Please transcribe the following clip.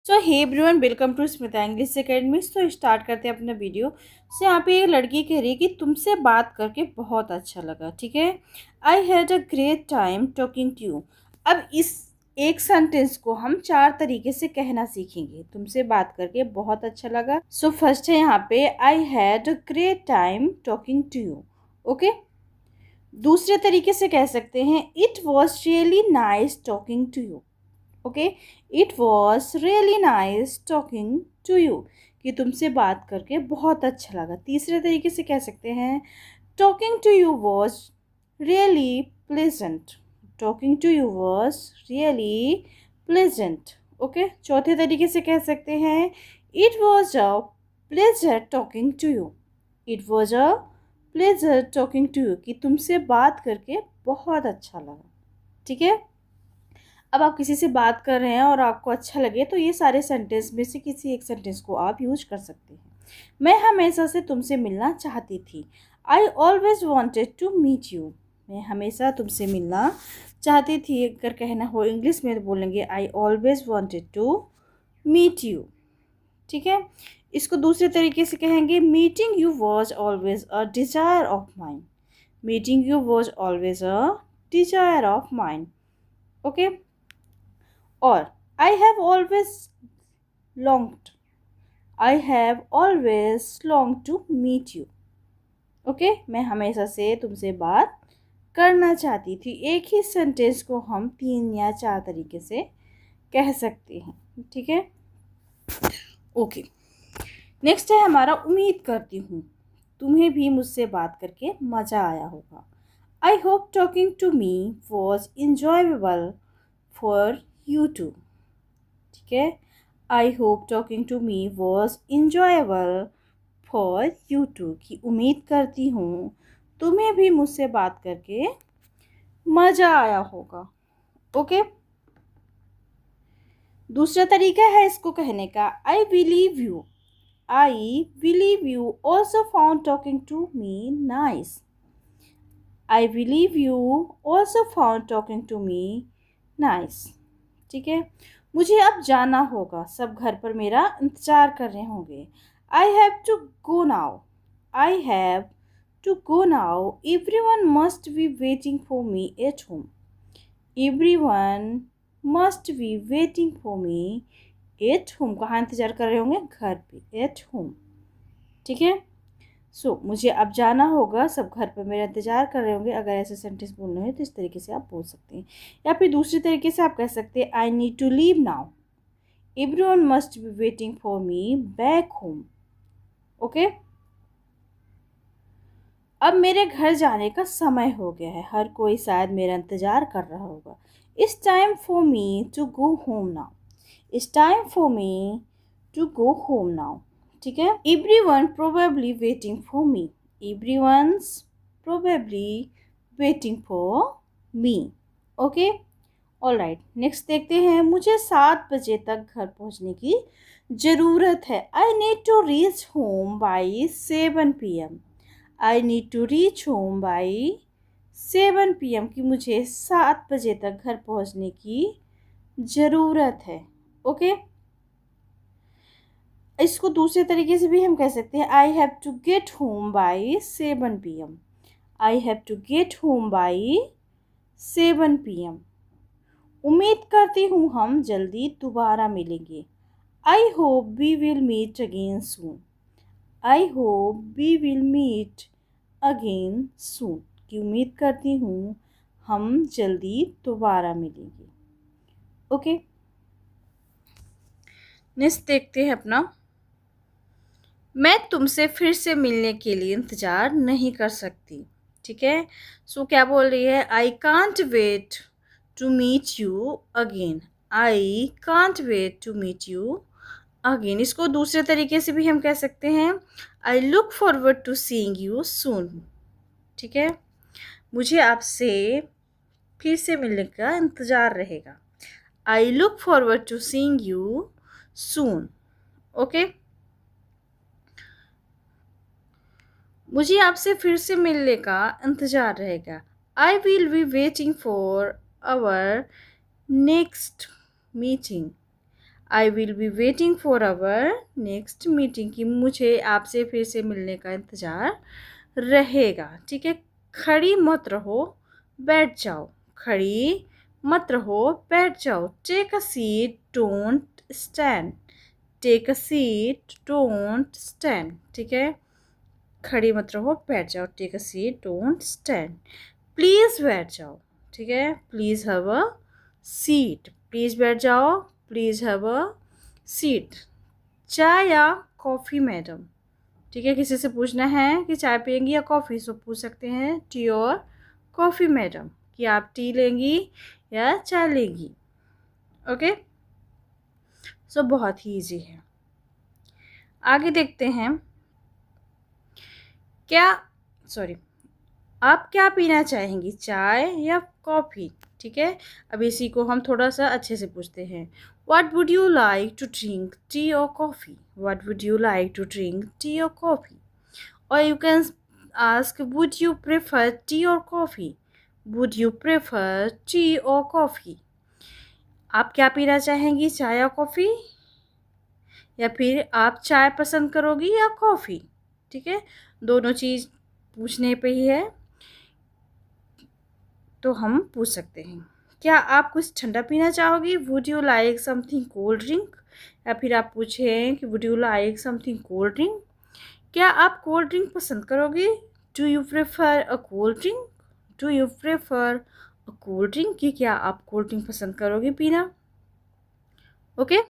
So hey everyone, welcome to Smita English academy. तो start करते हैं अपना वीडियो। सो यहाँ पे एक लड़की कह रही है कि तुमसे बात करके बहुत अच्छा लगा। ठीक है, I had a great time talking to you. अब इस एक सेंटेंस को हम 4 तरीके से कहना सीखेंगे। तुमसे बात करके बहुत अच्छा लगा। सो फर्स्ट है यहाँ पे I had a great time talking to you. Okay, दूसरे तरीके से कह सकते हैं it was really nice talking to you. Okay, it was really nice talking to you, कि तुमसे बात करके बहुत अच्छा लगा। तीसरे तरीके से कह सकते हैं talking to you was really pleasant. Talking to you was really pleasant. Okay, चौथे तरीके से कह सकते हैं it was a pleasure talking to you. It was a pleasure talking to you, कि तुमसे बात करके बहुत अच्छा लगा। ठीक है, अब आप किसी से बात कर रहे हैं और आपको अच्छा लगे तो ये सारे सेंटेंस में से किसी एक सेंटेंस को आप यूज कर सकते हैं। मैं हमेशा से तुमसे मिलना चाहती थी। I always wanted to meet you. मैं हमेशा तुमसे मिलना चाहती थी अगर कहना हो इंग्लिश में तो बोलेंगे I always wanted to meet you. ठीक है, इसको दूसरे तरीके से कहेंगे meeting you was always a desire of mind. Meeting you was always a desire of mind. Okay, और I have always longed, I have always longed to meet you. Okay, मैं हमेशा से तुमसे बात करना चाहती थी। एक ही सेंटेंस को हम 3 या 4 तरीके से कह सकते हैं। ठीक है, ओके। नेक्स्ट है हमारा उम्मीद करती हूँ तुम्हें भी मुझसे बात करके मज़ा आया होगा। I hope talking to me was enjoyable for you too. ठीक है, I hope talking to me was enjoyable for you too, की उम्मीद करती हूँ तुम्हें भी मुझसे बात करके मज़ा आया होगा। ओके, दूसरा तरीका है इसको कहने का I believe you. I believe you also found talking to me nice. I believe you also found talking to me nice. ठीक है, मुझे अब जाना होगा, सब घर पर मेरा इंतज़ार कर रहे होंगे। I have to go now. I have to go now, everyone must be waiting for me at home. Everyone must be waiting for me at home, कहाँ इंतज़ार कर रहे होंगे? घर पे, एट होम। ठीक है, मुझे अब जाना होगा, सब घर पर मेरा इंतज़ार कर रहे होंगे। अगर ऐसे सेंटेंस बोलने हैं तो इस तरीके से आप बोल सकते हैं। या फिर दूसरे तरीके से आप कह सकते हैं I need to leave now, everyone must be waiting for me back home. Okay, अब मेरे घर जाने का समय हो गया है, हर कोई शायद मेरा इंतज़ार कर रहा होगा। It's time for me to go home now. It's time for me to go home now. ठीक है, everyone probably waiting for me. Everyone's probably waiting for me. Okay, all right, next देखते हैं। मुझे 7 बजे तक घर पहुंचने की ज़रूरत है। I need to reach home by 7 PM। I need to reach home by 7 PM, कि मुझे 7 बजे तक घर पहुंचने की ज़रूरत है। ओके, इसको दूसरे तरीके से भी हम कह सकते हैं I have to get home by 7 PM। I have to get home by 7 PM। उम्मीद करती हूँ हम जल्दी दोबारा मिलेंगे। I hope we will meet again soon. I hope we will meet again soon, की उम्मीद करती हूँ हम जल्दी दोबारा मिलेंगे। ओके, नेक्स्ट देखते हैं अपना। मैं तुमसे फिर से मिलने के लिए इंतज़ार नहीं कर सकती। ठीक है, क्या बोल रही है? I can't wait to meet you again. I can't wait to meet you again, इसको दूसरे तरीके से भी हम कह सकते हैं I look forward to seeing you soon. ठीक है, मुझे आपसे फिर से मिलने का इंतज़ार रहेगा। I look forward to seeing you soon. Okay, मुझे आपसे फिर से मिलने का इंतज़ार रहेगा। I will be waiting for our next meeting. I will be waiting for our next meeting, कि मुझे आपसे फिर से मिलने का इंतज़ार रहेगा। ठीक है, खड़ी मत रहो, बैठ जाओ। खड़ी मत रहो, बैठ जाओ। Take a seat, don't stand. Take a seat, don't stand. ठीक है, खड़ी मत रहो, बैठ जाओ। Take a seat, don't stand. Please बैठ जाओ। ठीक है, please have a seat. Please बैठ जाओ, प्लीज़ हैव अ सीट। चाय या कॉफ़ी मैडम। ठीक है, किसी से पूछना है कि चाय पियेंगी या कॉफ़ी, सो पूछ सकते हैं टी और कॉफ़ी मैडम, कि आप टी लेंगी या चाय लेंगी। ओके, सो बहुत ही ईजी है। आगे देखते हैं, आप क्या पीना चाहेंगी, चाय या कॉफ़ी। ठीक है, अब इसी को हम थोड़ा सा अच्छे से पूछते हैं। What would you like to drink, tea और coffee. What would you like to drink, tea और कॉफ़ी। और you can ask would you prefer tea और coffee. Would you prefer tea और कॉफ़ी। आप क्या पीना चाहेंगी, चाय या कॉफ़ी, या फिर आप चाय पसंद करोगी या कॉफ़ी। ठीक है, दोनों चीज़ पूछने पे ही है, तो हम पूछ सकते हैं। क्या आप कुछ ठंडा पीना चाहोगी, would you like something cold drink. या फिर आप पूछें कि would you like something cold drink. क्या आप कोल्ड ड्रिंक पसंद करोगे, do you prefer a cold drink. Do you prefer a cold drink, कि क्या आप कोल्ड ड्रिंक पसंद करोगे पीना। ओके।